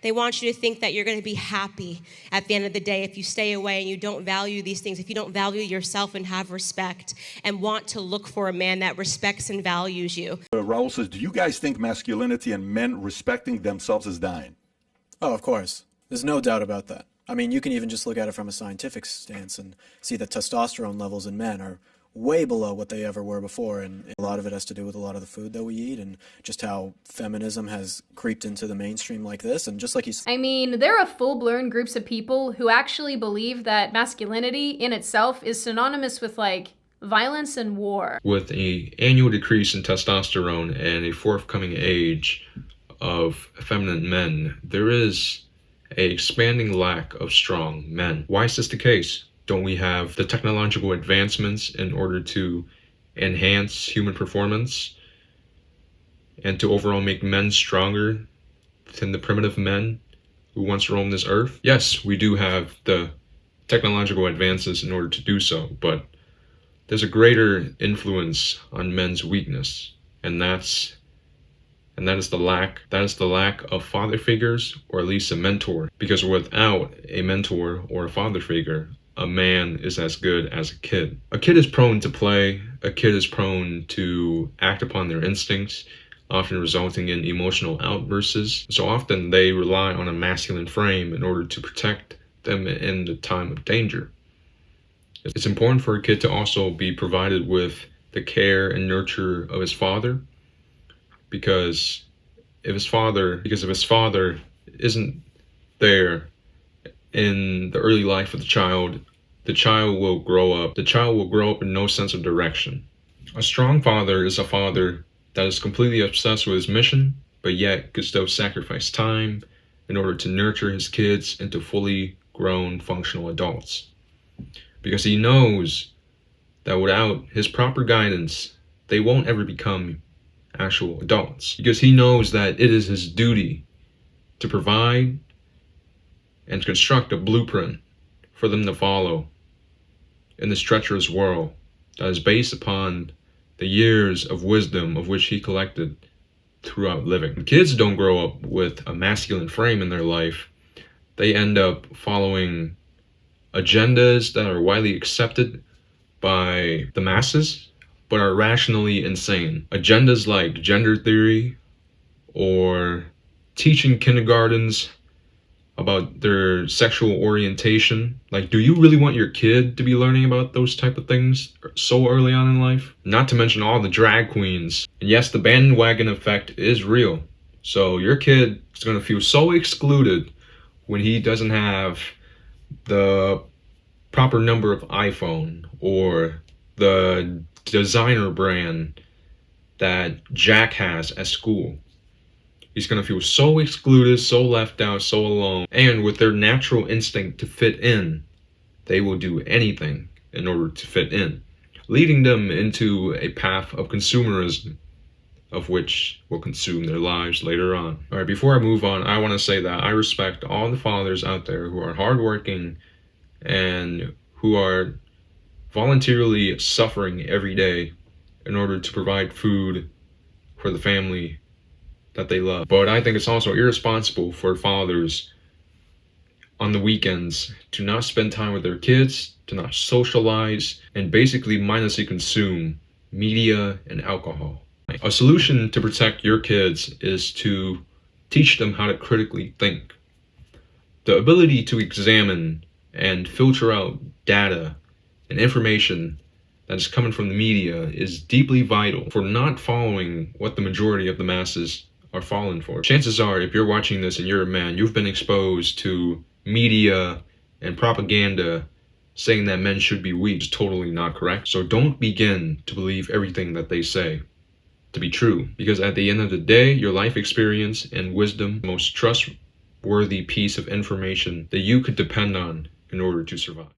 They want you to think that you're going to be happy at the end of the day if you stay away and you don't value these things, if you don't value yourself and have respect and want to look for a man that respects and values you. Raul says, do you guys think masculinity and men respecting themselves is dying? Oh, of course. There's no doubt about that. I mean, you can even just look at it from a scientific stance and see that testosterone levels in men are way below what they ever were before, and a lot of it has to do with a lot of the food that we eat and just how feminism has creeped into the mainstream like this. And just like he's, I mean, there are full-blown groups of people who actually believe that masculinity in itself is synonymous with, like, violence and war. With an annual decrease in testosterone and a forthcoming age of effeminate men, there is an expanding lack of strong men. Why is this the case? Don't we have the technological advancements in order to enhance human performance and to overall make men stronger than the primitive men who once roamed this earth? Yes, we do have the technological advances in order to do so, but there's a greater influence on men's weakness, and that is the lack of father figures, or at least a mentor. Because without a mentor or a father figure, a man is as good as a kid. A kid is prone to play. A kid is prone to act upon their instincts, often resulting in emotional outbursts. So often they rely on a masculine frame in order to protect them in the time of danger. It's important for a kid to also be provided with the care and nurture of his father, because if his father isn't there in the early life of the child will grow up with no sense of direction. A strong father is a father that is completely obsessed with his mission, but yet could still sacrifice time in order to nurture his kids into fully grown, functional adults. Because he knows that without his proper guidance, they won't ever become actual adults. Because he knows that it is his duty to provide and construct a blueprint for them to follow in this treacherous world that is based upon the years of wisdom of which he collected throughout living. When kids don't grow up with a masculine frame in their life, they end up following agendas that are widely accepted by the masses, but are rationally insane. Agendas like gender theory, or teaching kindergartens about their sexual orientation. Like, do you really want your kid to be learning about those type of things so early on in life? Not to mention all the drag queens. And yes, the bandwagon effect is real. So your kid is going to feel so excluded when he doesn't have the proper number of iPhone or the designer brand that Jack has at school. He's going to feel so excluded, so left out, so alone. And with their natural instinct to fit in, they will do anything in order to fit in, leading them into a path of consumerism, of which will consume their lives later on. All right, before I move on, I want to say that I respect all the fathers out there who are hardworking and who are voluntarily suffering every day in order to provide food for the family that they love. But I think it's also irresponsible for fathers on the weekends to not spend time with their kids, to not socialize, and basically mindlessly consume media and alcohol. A solution to protect your kids is to teach them how to critically think. The ability to examine and filter out data and information that is coming from the media is deeply vital for not following what the majority of the masses are falling for. Chances are, if you're watching this and you're a man, you've been exposed to media and propaganda saying that men should be weak. It's totally not correct. So don't begin to believe everything that they say to be true, because at the end of the day, your life experience and wisdom, the most trustworthy piece of information that you could depend on in order to survive.